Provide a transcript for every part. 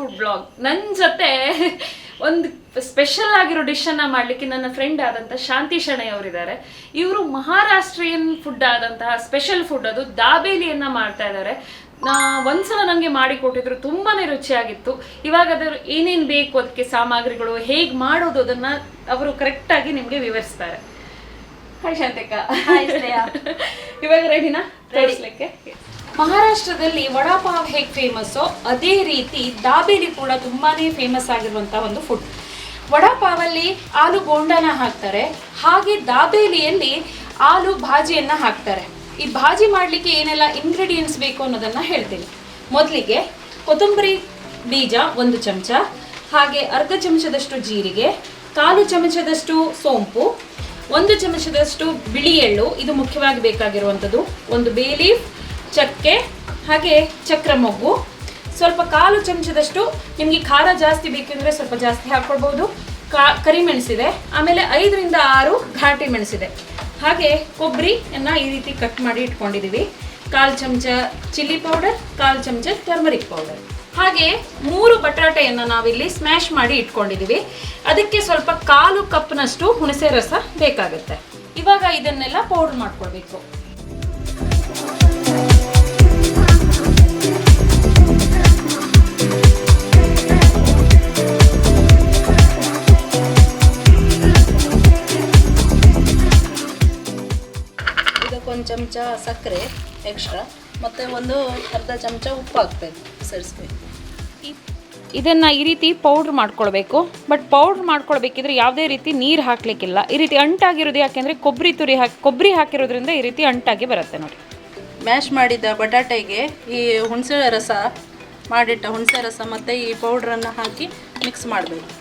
Food blog. ನನ್ನ ಜೊತೆ ಒಂದು ಸ್ಪೆಷಲ್ ಆಗಿರೋ ಡಿಶನ್ನು ಮಾಡಲಿಕ್ಕೆ ನನ್ನ ಫ್ರೆಂಡ್ ಆದಂಥ ಶಾಂತಿ ಶೆಣೈ ಅವರಿದ್ದಾರೆ. ಇವರು ಮಹಾರಾಷ್ಟ್ರೀಯನ್ ಫುಡ್ ಆದಂತಹ ಸ್ಪೆಷಲ್ ಫುಡ್ ಅದು ದಾಬೇಲಿಯನ್ನು ಮಾಡ್ತಾ ಇದ್ದಾರೆ. ಒಂದ್ಸಲ ನನಗೆ ಮಾಡಿ ಕೊಟ್ಟಿದ್ರು, ತುಂಬಾ ರುಚಿಯಾಗಿತ್ತು. ಇವಾಗ ಅದರ ಏನೇನು ಬೇಕು, ಅದಕ್ಕೆ ಸಾಮಗ್ರಿಗಳು ಹೇಗೆ ಮಾಡೋದು, ಅದನ್ನು ಅವರು ಕರೆಕ್ಟಾಗಿ ನಿಮಗೆ ವಿವರಿಸ್ತಾರೆ. ಹಾಯ್ ಶಾಂತಿಕ. ಇವಾಗ ರೆಡಿನಾ ತೋರಿಸ್ಲಿಕ್ಕೆ? ಮಹಾರಾಷ್ಟ್ರದಲ್ಲಿ ವಡಾಪಾವ್ ಹೇಗೆ ಫೇಮಸ್ಸೋ ಅದೇ ರೀತಿ ದಾಬೇಲಿ ಕೂಡ ತುಂಬಾನೇ ಫೇಮಸ್ ಆಗಿರುವಂತಹ ಒಂದು ಫುಡ್. ವಡಾಪಾವಲ್ಲಿ ಆಲೂ ಬೋಂಡನ ಹಾಕ್ತಾರೆ, ಹಾಗೆ ದಾಬೇಲಿಯಲ್ಲಿ ಆಲೂ ಭಾಜಿಯನ್ನ ಹಾಕ್ತಾರೆ. ಈ ಭಾಜಿ ಮಾಡಲಿಕ್ಕೆ ಏನೆಲ್ಲ ಇಂಗ್ರೀಡಿಯೆಂಟ್ಸ್ ಬೇಕು ಅನ್ನೋದನ್ನ ಹೇಳ್ತೀನಿ. ಮೊದಲಿಗೆ ಕೊತ್ತಂಬರಿ ಬೀಜ 1 ಚಮಚ, ಹಾಗೆ ಅರ್ಧ ಚಮಚದಷ್ಟು ಜೀರಿಗೆ, 1/4 ಚಮಚದಷ್ಟು ಸೋಂಪು, 1 ಚಮಚದಷ್ಟು ಬಿಳಿ ಎಳ್ಳು, ಇದು ಮುಖ್ಯವಾಗಿ ಬೇಕಾಗಿರುವಂಥದ್ದು, 1 ಬೇ ಲೀಫ್, ಚಕ್ಕೆ, ಹಾಗೆ ಚಕ್ರ ಮೊಗ್ಗು, ಸ್ವಲ್ಪ 1/4 ಚಮಚದಷ್ಟು, ನಿಮಗೆ ಖಾರ ಜಾಸ್ತಿ ಬೇಕೆಂದರೆ ಸ್ವಲ್ಪ ಜಾಸ್ತಿ ಹಾಕ್ಕೊಳ್ಬೋದು, ಕರಿಮೆಣಸಿದೆ, ಆಮೇಲೆ 5ರಿಂದ 6 ಘಾಟಿ ಮೆಣಸಿದೆ, ಹಾಗೆ ಕೊಬ್ಬರಿಯನ್ನು ಈ ರೀತಿ ಕಟ್ ಮಾಡಿ ಇಟ್ಕೊಂಡಿದ್ದೀವಿ, 1/4 ಚಮಚ ಚಿಲ್ಲಿ ಪೌಡರ್, 1/4 ಚಮಚ ಟರ್ಮರಿಕ್ ಪೌಡರ್, ಹಾಗೆ 3 ಬಟಾಟೆಯನ್ನು ನಾವಿಲ್ಲಿ ಸ್ಮ್ಯಾಶ್ ಮಾಡಿ ಇಟ್ಕೊಂಡಿದ್ದೀವಿ. ಅದಕ್ಕೆ ಸ್ವಲ್ಪ 1/4 ಕಪ್ನಷ್ಟು ಹುಣಸೆ ರಸ ಬೇಕಾಗುತ್ತೆ. ಇವಾಗ ಇದನ್ನೆಲ್ಲ ಪೌಡರ್ ಮಾಡ್ಕೊಳ್ಬೇಕು. ಇದಕ್ಕೊಂದು ಚಮಚ ಸಕ್ಕರೆ ಎಕ್ಸ್ಟ್ರಾ, ಮತ್ತು ಅರ್ಧ ಚಮಚ ಉಪ್ಪು ಹಾಕಬೇಕು, ಸೇರಿಸ್ಬೇಕು. ಇದನ್ನು ಈ ರೀತಿ ಪೌಡ್ರ್ ಮಾಡ್ಕೊಳ್ಬೇಕು. ಬಟ್ ಪೌಡ್ರ್ ಮಾಡ್ಕೊಳ್ಬೇಕಿದ್ರೆ ಯಾವುದೇ ರೀತಿ ನೀರು ಹಾಕಲಿಕ್ಕಿಲ್ಲ. ಈ ರೀತಿ ಅಂಟಾಗಿರೋದು ಯಾಕೆಂದರೆ ಕೊಬ್ಬರಿ ಹಾಕಿರೋದ್ರಿಂದ ಈ ರೀತಿ ಅಂಟಾಗಿ ಬರುತ್ತೆ ನೋಡಿ. ಮ್ಯಾಶ್ ಮಾಡಿದ ಬಟಾಟೆಗೆ ಈ ಹುಣಸೆ ರಸ ಮಾಡಿಟ್ಟ ಹುಣಸೆ ರಸ ಮತ್ತು ಈ ಪೌಡ್ರನ್ನು ಹಾಕಿ ಮಿಕ್ಸ್ ಮಾಡಬೇಕು.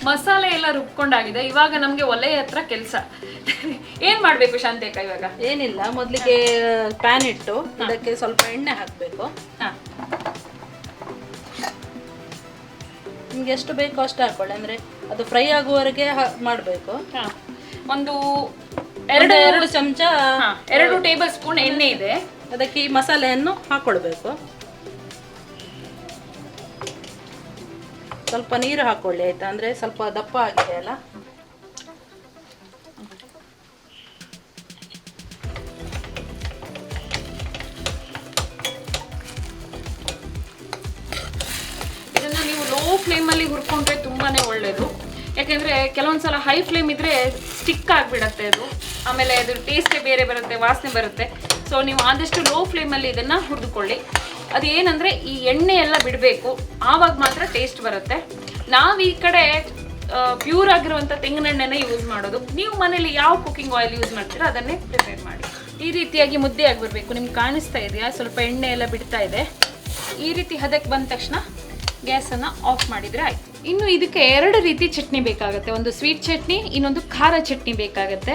ಮಸಾಲೆ ಎಲ್ಲ ರುಬ್ಕೊಂಡಾಗಿದೆ. ಇವಾಗ ನಮಗೆ ಒಲೆ ಹತ್ರ ಕೆಲಸ. ಏನ್ ಮಾಡ್ಬೇಕು ಶಾಂತಿಕ? ಇವಾಗ ಏನಿಲ್ಲ, ಮೊದಲಿಗೆ ಪ್ಯಾನ್ ಇಟ್ಟು ಅದಕ್ಕೆ ಸ್ವಲ್ಪ ಎಣ್ಣೆ ಹಾಕಬೇಕು. ನಿಮ್ಗೆ ಎಷ್ಟು ಬೇಕೋ ಅಷ್ಟು ಹಾಕೊಳ್ಳಿ, ಅಂದ್ರೆ ಅದು ಫ್ರೈ ಆಗುವವರೆಗೆ ಮಾಡಬೇಕು. ಒಂದು 2 ಚಮಚ 2 ಟೇಬಲ್ ಸ್ಪೂನ್ ಎಣ್ಣೆ ಇದೆ. ಅದಕ್ಕೆ ಈ ಮಸಾಲೆಯನ್ನು ಹಾಕೊಳ್ಬೇಕು. ಸ್ವಲ್ಪ ನೀರು ಹಾಕೊಳ್ಳಿ ಆಯ್ತಾ, ಅಂದ್ರೆ ಸ್ವಲ್ಪ ದಪ್ಪ ಆಗಿದೆ ಅಲ್ಲ. ಇದನ್ನ ನೀವು ಲೋ ಫ್ಲೇಮಲ್ಲಿ ಹುರ್ಕೊಂಡ್ರೆ ತುಂಬಾನೇ ಒಳ್ಳೇದು. ಯಾಕೆಂದ್ರೆ ಕೆಲವೊಂದ್ಸಲ ಹೈ ಫ್ಲೇಮ್ ಇದ್ರೆ ಸ್ಟಿಕ್ ಆಗಿಬಿಡತ್ತೆ ಅದು, ಆಮೇಲೆ ಅದ್ರ ಟೇಸ್ಟೇ ಬೇರೆ ಬರುತ್ತೆ, ವಾಸನೆ ಬರುತ್ತೆ. ಸೊ ನೀವು ಆದಷ್ಟು ಲೋ ಫ್ಲೇಮಲ್ಲಿ ಇದನ್ನು ಹುರಿದುಕೊಳ್ಳಿ. ಅದು ಏನಂದರೆ ಈ ಎಣ್ಣೆ ಎಲ್ಲ ಬಿಡಬೇಕು, ಆವಾಗ ಮಾತ್ರ ಟೇಸ್ಟ್ ಬರುತ್ತೆ. ನಾವು ಈ ಕಡೆ ಪ್ಯೂರ್ ಆಗಿರುವಂಥ ತೆಂಗಿನೆಣ್ಣೆನೇ ಯೂಸ್ ಮಾಡೋದು. ನೀವು ಮನೇಲಿ ಯಾವ ಕುಕ್ಕಿಂಗ್ ಆಯಿಲ್ ಯೂಸ್ ಮಾಡ್ತೀರೋ ಅದನ್ನೇ ಪ್ರಿಪೇರ್ ಮಾಡಿ. ಈ ರೀತಿಯಾಗಿ ಮುದ್ದೆ ಆಗಿಬಿಡ್ಬೇಕು. ನಿಮ್ಗೆ ಕಾಣಿಸ್ತಾ ಇದೆಯಾ? ಸ್ವಲ್ಪ ಎಣ್ಣೆ ಎಲ್ಲ ಬಿಡ್ತಾ ಇದೆ. ಈ ರೀತಿ ಹದಕ್ಕೆ ಬಂದ ತಕ್ಷಣ ಗ್ಯಾಸನ್ನು ಆಫ್ ಮಾಡಿದರೆ ಆಯಿತು. ಇನ್ನು ಇದಕ್ಕೆ 2 ರೀತಿ ಚಟ್ನಿ ಬೇಕಾಗುತ್ತೆ. ಒಂದು ಸ್ವೀಟ್ ಚಟ್ನಿ, ಇನ್ನೊಂದು ಖಾರ ಚಟ್ನಿ ಬೇಕಾಗುತ್ತೆ.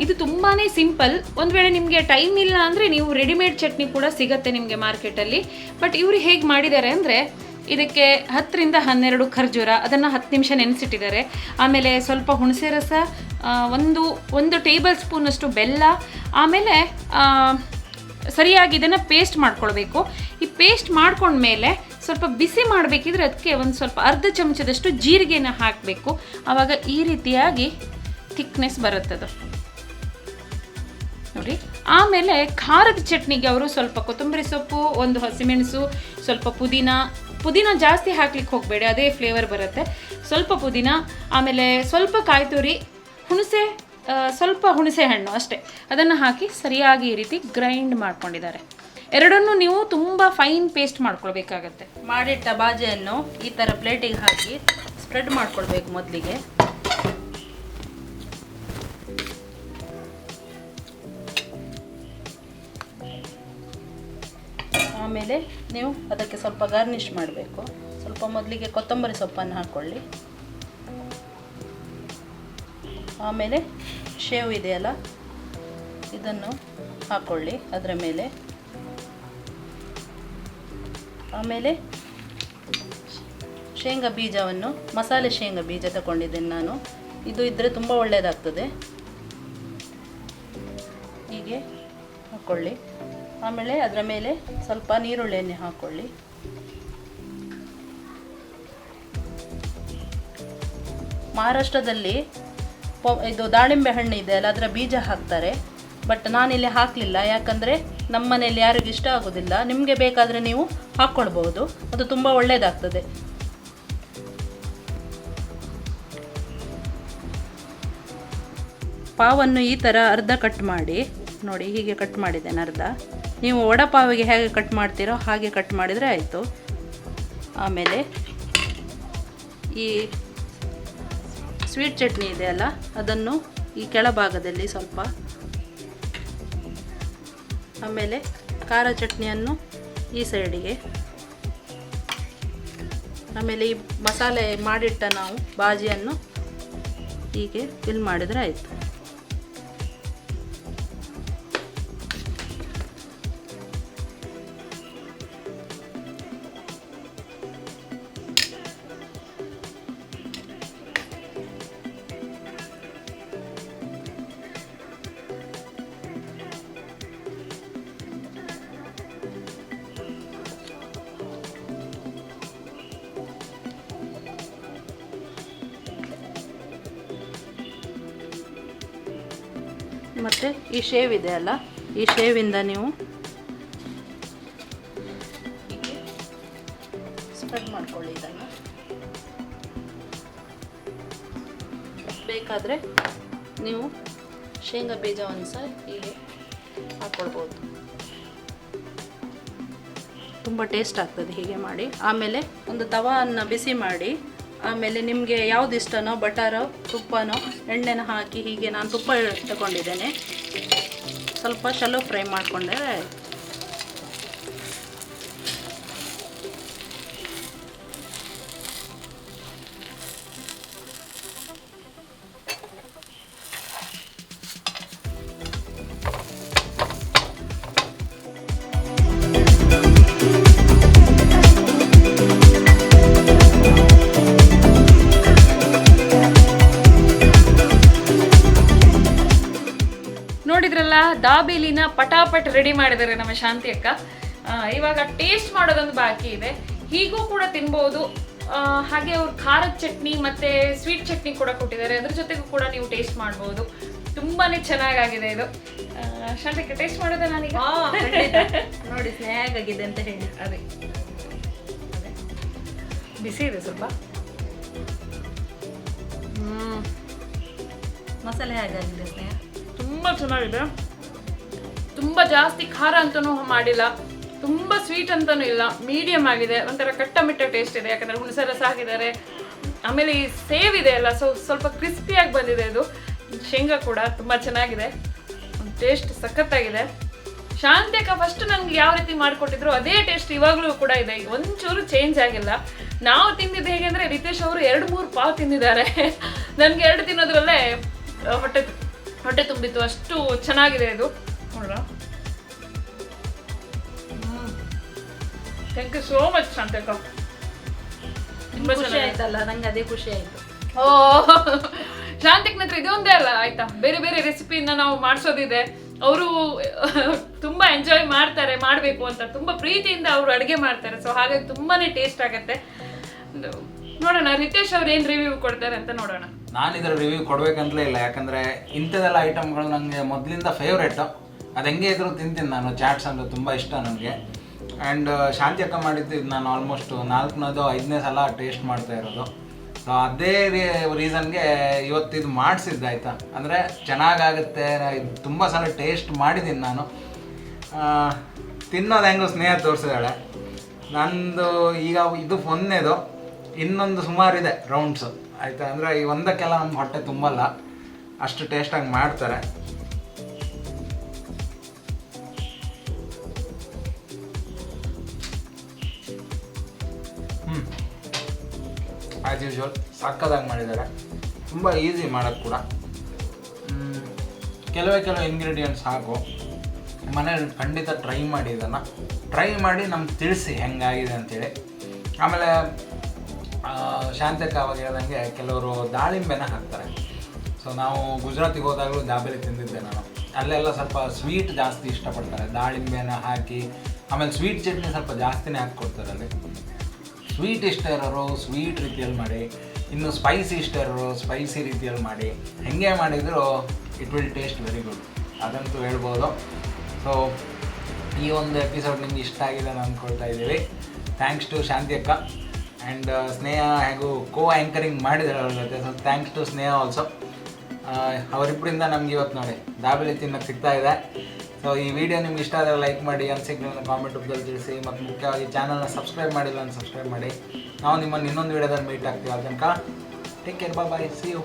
ಇದು ತುಂಬಾ ಸಿಂಪಲ್. ಒಂದು ವೇಳೆ ನಿಮಗೆ ಟೈಮ್ ಇಲ್ಲ ಅಂದರೆ ನೀವು ರೆಡಿಮೇಡ್ ಚಟ್ನಿ ಕೂಡ ಸಿಗುತ್ತೆ ನಿಮಗೆ ಮಾರ್ಕೆಟಲ್ಲಿ. ಬಟ್ ಇವರು ಹೇಗೆ ಮಾಡಿದ್ದಾರೆ ಅಂದರೆ, ಇದಕ್ಕೆ 10ರಿಂದ 12 ಖರ್ಜೂರ, ಅದನ್ನು 10 ನಿಮಿಷ ನೆನೆಸಿಟ್ಟಿದ್ದಾರೆ. ಆಮೇಲೆ ಸ್ವಲ್ಪ ಹುಣಸೆ ರಸ, ಒಂದು ಟೇಬಲ್ ಸ್ಪೂನಷ್ಟು ಬೆಲ್ಲ, ಆಮೇಲೆ ಸರಿಯಾಗಿ ಇದನ್ನು ಪೇಸ್ಟ್ ಮಾಡ್ಕೊಳ್ಬೇಕು. ಈ ಪೇಸ್ಟ್ ಮಾಡ್ಕೊಂಡ್ಮೇಲೆ ಸ್ವಲ್ಪ ಬಿಸಿ ಮಾಡಬೇಕಿದ್ರೆ ಅದಕ್ಕೆ ಒಂದು ಸ್ವಲ್ಪ ಅರ್ಧ ಚಮಚದಷ್ಟು ಜೀರಿಗೆನ ಹಾಕಬೇಕು. ಆವಾಗ ಈ ರೀತಿಯಾಗಿ ಥಿಕ್ನೆಸ್ ಬರುತ್ತದು ನೋಡಿ. ಆಮೇಲೆ ಖಾರದ ಚಟ್ನಿಗೆ ಅವರು ಸ್ವಲ್ಪ ಕೊತ್ತಂಬರಿ ಸೊಪ್ಪು, 1 ಹಸಿಮೆಣಸು, ಸ್ವಲ್ಪ ಪುದೀನ ಜಾಸ್ತಿ ಹಾಕ್ಲಿಕ್ಕೆ ಹೋಗಬೇಡಿ, ಅದೇ ಫ್ಲೇವರ್ ಬರುತ್ತೆ. ಸ್ವಲ್ಪ ಪುದೀನ, ಆಮೇಲೆ ಸ್ವಲ್ಪ ಕಾಯಿ ತುರಿ, ಸ್ವಲ್ಪ ಹುಣಸೆ ಹಣ್ಣು ಅಷ್ಟೇ, ಅದನ್ನು ಹಾಕಿ ಸರಿಯಾಗಿ ಈ ರೀತಿ ಗ್ರೈಂಡ್ ಮಾಡ್ಕೊಂಡಿದ್ದಾರೆ. ಎರಡನ್ನೂ ನೀವು ತುಂಬ ಫೈನ್ ಪೇಸ್ಟ್ ಮಾಡ್ಕೊಳ್ಬೇಕಾಗತ್ತೆ. ಮಾಡಿಟ್ಟ ಬಾಜಿಯನ್ನು ಈ ಥರ ಪ್ಲೇಟಿಗೆ ಹಾಕಿ ಸ್ಪ್ರೆಡ್ ಮಾಡ್ಕೊಳ್ಬೇಕು ಮೊದಲಿಗೆ. ಆಮೇಲೆ ನೀವು ಅದಕ್ಕೆ ಸ್ವಲ್ಪ ಗಾರ್ನಿಷ್ ಮಾಡಬೇಕು. ಸ್ವಲ್ಪ ಮೊದಲಿಗೆ ಕೊತ್ತಂಬರಿ ಸೊಪ್ಪನ್ನು ಹಾಕ್ಕೊಳ್ಳಿ. ಆಮೇಲೆ ಶೇವ್ ಇದೆಯಲ್ಲ, ಇದನ್ನು ಹಾಕ್ಕೊಳ್ಳಿ ಅದರ ಮೇಲೆ. ಆಮೇಲೆ ಶೇಂಗಾ ಬೀಜವನ್ನು, ಮಸಾಲೆ ಶೇಂಗಾ ಬೀಜ ತಗೊಂಡಿದ್ದೇನೆ ನಾನು. ಇದು ಇದ್ದರೆ ತುಂಬ ಒಳ್ಳೆಯದಾಗ್ತದೆ. ಹೀಗೆ ಹಾಕ್ಕೊಳ್ಳಿ. ಆಮೇಲೆ ಅದರ ಮೇಲೆ ಸ್ವಲ್ಪ ನೀರುಳ್ಳಿ ಎಣ್ಣೆ ಹಾಕ್ಕೊಳ್ಳಿ. ಮಹಾರಾಷ್ಟ್ರದಲ್ಲಿ ಇದು ದಾಳಿಂಬೆ ಹಣ್ಣು ಇದೆ ಅಲ್ಲ, ಅದರ ಬೀಜ ಹಾಕ್ತಾರೆ. ಬಟ್ ನಾನಿಲ್ಲಿ ಹಾಕಲಿಲ್ಲ, ಯಾಕಂದರೆ ನಮ್ಮ ಮನೆಯಲ್ಲಿ ಯಾರಿಗೂ ಇಷ್ಟ ಆಗೋದಿಲ್ಲ. ನಿಮಗೆ ಬೇಕಾದರೆ ನೀವು ಹಾಕ್ಕೊಳ್ಬೋದು, ಅದು ತುಂಬ ಒಳ್ಳೆಯದಾಗ್ತದೆ. ಪಾವನ್ನು ಈ ಥರ ಅರ್ಧ ಕಟ್ ಮಾಡಿ ನೋಡಿ, ಹೀಗೆ ಕಟ್ ಮಾಡಿದ್ದೇನೆ ಅರ್ಧ. ನೀವು ವಡಪಾವಿಗೆ ಹೇಗೆ ಕಟ್ ಮಾಡ್ತೀರೋ ಹಾಗೆ ಕಟ್ ಮಾಡಿದರೆ ಆಯಿತು. ಆಮೇಲೆ ಈ ಸ್ವೀಟ್ ಚಟ್ನಿ ಇದೆ ಅಲ್ಲ, ಅದನ್ನು ಈ ಕೆಳಭಾಗದಲ್ಲಿ ಸ್ವಲ್ಪ, ಆಮೇಲೆ ಖಾರ ಚಟ್ನಿಯನ್ನು ಈ ಸೈಡಿಗೆ, ಆಮೇಲೆ ಈ ಮಸಾಲೆ ಮಾಡಿಟ್ಟ ನಾವು ಬಾಜಿಯನ್ನು ಹೀಗೆ ಫಿಲ್ ಮಾಡಿದರೆ ಆಯಿತು. ಮತ್ತು ಈ ಶೇವ್ ಇದೆ ಅಲ್ಲ, ಈ ಶೇವಿಂದ ನೀವು ಸ್ಪ್ರೆಡ್ ಮಾಡ್ಕೊಳ್ಳಿ ಇದನ್ನು. ಬೇಕಾದರೆ ನೀವು ಶೇಂಗಾ ಬೀಜವನ್ನು ಸಹ ಹೀಗೆ ಹಾಕ್ಕೊಳ್ಬೋದು, ತುಂಬ ಟೇಸ್ಟ್ ಆಗ್ತದೆ ಹೀಗೆ ಮಾಡಿ. ಆಮೇಲೆ ಒಂದು ತವಾವನ್ನು ಬಿಸಿ ಮಾಡಿ, ಆಮೇಲೆ ನಿಮಗೆ ಯಾವುದು ಇಷ್ಟನೋ ಬಟರೋ ತುಪ್ಪನೋ ಎಣ್ಣೆನ ಹಾಕಿ, ಹೀಗೆ ನಾನು ತುಪ್ಪ ತಗೊಂಡಿದ್ದೇನೆ, ಸ್ವಲ್ಪ ಶಲೋ ಫ್ರೈ ಮಾಡಿಕೊಂಡ್ರೆ ಆಯಿತು. ನೋಡಿದ್ರಲ್ಲ, ದಾಬೇಲಿನ ಪಟಾಪಟ್ ರೆಡಿ ಮಾಡಿದ್ದಾರೆ ನಮ್ಮ ಶಾಂತಿ ಅಕ್ಕ. ಇವಾಗ ಟೇಸ್ಟ್ ಮಾಡೋದೊಂದು ಬಾಕಿ ಇದೆ. ಹೀಗೂ ಕೂಡ ತಿನ್ಬೋದು. ಹಾಗೆ ಅವ್ರು ಖಾರದ ಚಟ್ನಿ ಮತ್ತೆ ಸ್ವೀಟ್ ಚಟ್ನಿ ಕೂಡ ಕೊಟ್ಟಿದ್ದಾರೆ, ಅದ್ರ ಜೊತೆಗೂ ಕೂಡ ನೀವು ಟೇಸ್ಟ್ ಮಾಡ್ಬೋದು. ತುಂಬಾನೇ ಚೆನ್ನಾಗಿದೆ ಇದು. ಶಾಂತಿ ಅಕ್ಕ, ಟೇಸ್ಟ್ ಮಾಡೋದ ನಾನೀಗ? ನೋಡಿ ಹೇಗಾಗಿದೆ ಅಂತ ಹೇಳಿ. ಅದೇ ಬಿಸಿ ಇದೆ ಸ್ವಲ್ಪ. ಮಸಾಲೆ ಹೇಗಾಗಿದೆ ಸ್ನೇಹ? ತುಂಬ ಚೆನ್ನಾಗಿದೆ. ತುಂಬ ಜಾಸ್ತಿ ಖಾರ ಅಂತನೂ ಮಾಡಿಲ್ಲ, ತುಂಬ ಸ್ವೀಟ್ ಅಂತನೂ ಇಲ್ಲ, ಮೀಡಿಯಮ್ ಆಗಿದೆ. ಒಂಥರ ಕಟ್ಟ ಮಿಟ್ಟ ಟೇಸ್ಟ್ ಇದೆ, ಯಾಕಂದರೆ ಹುಣಸೆ ರಸ ಹಾಕಿದ್ದಾರೆ. ಆಮೇಲೆ ಈ ಸೇವ್ ಇದೆ ಅಲ್ಲ, ಸ್ವಲ್ಪ ಕ್ರಿಸ್ಪಿಯಾಗಿ ಬಂದಿದೆ. ಇದು ಶೇಂಗಾ ಕೂಡ ತುಂಬ ಚೆನ್ನಾಗಿದೆ, ಟೇಸ್ಟ್ ಸಖತ್ತಾಗಿದೆ. ಶಾಂತಿ ಅಕ್ಕ ಫಸ್ಟ್ ನನಗೆ ಯಾವ ರೀತಿ ಮಾಡಿಕೊಟ್ಟಿದ್ರು ಅದೇ ಟೇಸ್ಟ್ ಇವಾಗಲೂ ಕೂಡ ಇದೆ, ಒಂಚೂರು ಚೇಂಜ್ ಆಗಿಲ್ಲ. ನಾವು ತಿಂದಿದ್ದು ಹೇಗೆ ಅಂದರೆ, ರಿತೇಶ್ ಅವರು 2-3 ಪಾವ್ ತಿಂದಿದ್ದಾರೆ. ನನಗೆ 2 ತಿನ್ನೋದ್ರಲ್ಲೇ ಹೊಟ್ಟೆ ತುಂಬಿತ್ತು, ಅಷ್ಟು ಚೆನ್ನಾಗಿದೆ ಇದು. ನೋಡ್ರ, ಥ್ಯಾಂಕ್ ಯು ಸೋ ಮಚ್ ಶಾಂತಿ ಅಕ್ಕ. ತುಂಬ ಖುಷಿ ಆಯ್ತಲ್ಲ, ನಂಗೆ ಅದೇ ಖುಷಿ ಆಯ್ತು. ಓ, ಶಾಂತಿಕ್ ನಂತರ ಇದೊಂದೇ ಅಲ್ಲ ಆಯ್ತಾ, ಬೇರೆ ಬೇರೆ ರೆಸಿಪಿನ ನಾವು ಮಾಡಿಸೋದಿದೆ. ಅವರು ತುಂಬಾ ಎಂಜಾಯ್ ಮಾಡ್ತಾರೆ, ಮಾಡಬೇಕು ಅಂತ ತುಂಬಾ ಪ್ರೀತಿಯಿಂದ ಅವರು ಅಡುಗೆ ಮಾಡ್ತಾರೆ. ಸೊ ಹಾಗಾಗಿ ತುಂಬಾನೇ ಟೇಸ್ಟ್ ಆಗುತ್ತೆ. ನೋಡೋಣ ರಿತೇಶ್ ಅವ್ರು ಏನು ರಿವ್ಯೂ ಕೊಡ್ತಾರೆ ಅಂತ ನೋಡೋಣ. ನಾನು ಇದರ ರಿವ್ಯೂ ಕೊಡ್ಬೇಕಂತಲೇ ಇಲ್ಲ, ಯಾಕಂದರೆ ಇಂಥದ್ದೆಲ್ಲ ಐಟಮ್ಗಳು ನನಗೆ ಮೊದಲಿಂದ ಫೇವ್ರೇಟು. ಅದು ಹೆಂಗೆ ಇದ್ರೂ ತಿಂತೀನಿ ನಾನು. ಚಾಟ್ಸ್ ಅಂದರೆ ತುಂಬ ಇಷ್ಟ ನನಗೆ. ಆ್ಯಂಡ್ ಶಾಂತಿ ಅಕ್ಕ ಮಾಡಿದ್ದು ಇದು ನಾನು ಆಲ್ಮೋಸ್ಟ್ 4ನೇ 5ನೇ ಸಲ ಟೇಸ್ಟ್ ಮಾಡ್ತಾ ಇರೋದು. ಸೊ ಅದೇ ರೀಸನ್ಗೆ ಇವತ್ತು ಇದು ಮಾಡಿಸಿದ್ದೆ ಆಯಿತಾ. ಅಂದರೆ ಚೆನ್ನಾಗಾಗುತ್ತೆ, ತುಂಬ ಸಲ ಟೇಸ್ಟ್ ಮಾಡಿದ್ದೀನಿ ನಾನು. ತಿನ್ನೋದು ಹೆಂಗೋ ಸ್ನೇಹ ತೋರಿಸಿದಾಳೆ. ನಂದು ಈಗ ಇದು 1ನೇದು, ಇನ್ನೊಂದು ಸುಮಾರಿದೆ ರೌಂಡ್ಸು ಆಯಿತಾ. ಅಂದರೆ ಈ ಒಂದಕ್ಕೆಲ್ಲ ನಮ್ಮ ಹೊಟ್ಟೆ ತುಂಬಲ್ಲ, ಅಷ್ಟು ಟೇಸ್ಟಾಗಿ ಮಾಡ್ತಾರೆ. ಆ್ಯಸ್ ಯೂಶ್ವಲ್ ಸಕ್ಕದಾಗಿ ಮಾಡಿದ್ದಾರೆ. ತುಂಬ ಈಸಿ ಮಾಡೋದು ಕೂಡ. ಕೆಲವೇ ಇಂಗ್ರೀಡಿಯೆಂಟ್ಸ್ ಹಾಕು, ಮನೇಲಿ ಖಂಡಿತ ಟ್ರೈ ಮಾಡಿ ಇದನ್ನು. ಟ್ರೈ ಮಾಡಿ ನಮ್ಗೆ ತಿಳಿಸಿ ಹೆಂಗಾಗಿದೆ ಅಂತೇಳಿ. ಆಮೇಲೆ ಶಾಂತಕ್ಕೆ ಅವಾಗ ಹೇಳ್ದಂಗೆ ಕೆಲವರು ದಾಳಿಂಬೆನ ಹಾಕ್ತಾರೆ. ಸೊ ನಾವು ಗುಜರಾತಿಗೆ ಹೋದಾಗಲೂ ದಾಬೇಲಿ ತಿಂದಿದ್ದೆ ನಾನು. ಅಲ್ಲೆಲ್ಲ ಸ್ವಲ್ಪ ಸ್ವೀಟ್ ಜಾಸ್ತಿ ಇಷ್ಟಪಡ್ತಾರೆ, ದಾಳಿಂಬೆನ ಹಾಕಿ. ಆಮೇಲೆ ಸ್ವೀಟ್ ಚಟ್ನಿ ಸ್ವಲ್ಪ ಜಾಸ್ತಿನೇ ಹಾಕ್ಕೊಡ್ತಾರೆ ಅಲ್ಲಿ. ಸ್ವೀಟ್ ಇಷ್ಟ ಇರೋರು ಸ್ವೀಟ್ ರೀತಿಯಲ್ಲಿ ಮಾಡಿ, ಇನ್ನು ಸ್ಪೈಸಿ ಇಷ್ಟ ಇರೋರು ಸ್ಪೈಸಿ ರೀತಿಯಲ್ಲಿ ಮಾಡಿ, ಹೆಂಗೆ ಮಾಡಿದರೂ it will taste very good, ಅದಂತೂ ಹೇಳ್ಬೋದು. ಸೊ ಈ ಒಂದು ಎಪಿಸೋಡ್ ನಿಮ್ಗೆ ಇಷ್ಟ ಆಗಿದೆ ಅಂತ ಅಂದ್ಕೊಳ್ತಾ ಇದ್ದೀವಿ. ಥ್ಯಾಂಕ್ಸ್ ಟು ಶಾಂತಿ ಅಕ್ಕ ಆ್ಯಂಡ್ ಸ್ನೇಹ ಹಾಗೂ ಆ್ಯಂಕರಿಂಗ್ ಮಾಡಿದ್ದಾರೆ ಅವ್ರ ಜೊತೆ. So thanks to Sneha also. ಅವರಿಬ್ಬರಿಂದ ನಮ್ಗೆ ಇವತ್ತು ನೋಡಿ ದಾಬೇಲಿ ತಿನ್ನೋಕ್ಕೆ ಸಿಗ್ತಾ ಇದೆ. ಸೊ ಈ ವಿಡಿಯೋ ನಿಮ್ಗೆ ಇಷ್ಟ ಆದರೆ ಲೈಕ್ ಮಾಡಿ, ಅನಿಸಿಕೆಗಳನ್ನ ಕಾಮೆಂಟ್ ರೂಪದಲ್ಲಿ ತಿಳಿಸಿ, ಮತ್ತು ಮುಖ್ಯವಾಗಿ ಚಾನಲ್ನ ಸಬ್ಸ್ಕ್ರೈಬ್ ಮಾಡಿಲ್ಲ ಅಂತ ಸಬ್ಸ್ಕ್ರೈಬ್ ಮಾಡಿ. ನಾವು ನಿಮ್ಮನ್ನು ಇನ್ನೊಂದು ವಿಡಿಯೋದಲ್ಲಿ ಮೀಟ್ ಆಗ್ತೀವಿ. ಅದು ತನಕ take care, bye, see you.